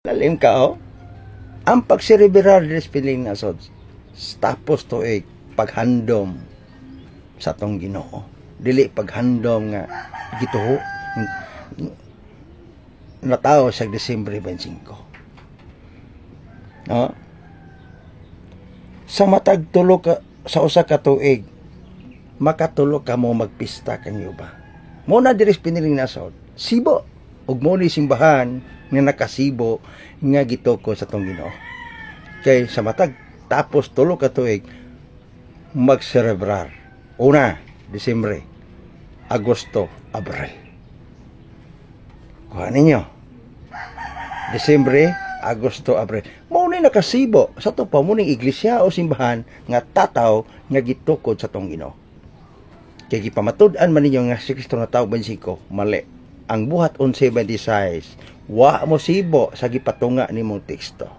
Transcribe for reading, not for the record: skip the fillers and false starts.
Lalim ka, oh. Ang pagsireberar di spelling na sod. Tapos to paghandom sa tong Ginoo. Dili paghandom nga gituho na tao sa Disyembre 25. No? Sa matag tulo ka sa usa ka tuig, makatulo ka mo magpista kang yuba. Mo na diri piniling nasod. Sibo ug mo ni simbahan nga nakasibo nga gituko sa tong Ginoo. Kay sa matag tapos tulo ka tuig magserebrar. Una, Disyembre, Agosto, Abril. Kuha ninyo. Disyembre, Agosto, Abril. Mao ni nakasibo sa to pa mo ning iglesia o simbahan nga tataw nga gitukod sa tong Ginoo. Kay gipamatud-an man ninyo nga si Kristo na tawo 25, mali. Ang buhat 11:26, wa mo sibo sa gipatunga nimong teksto.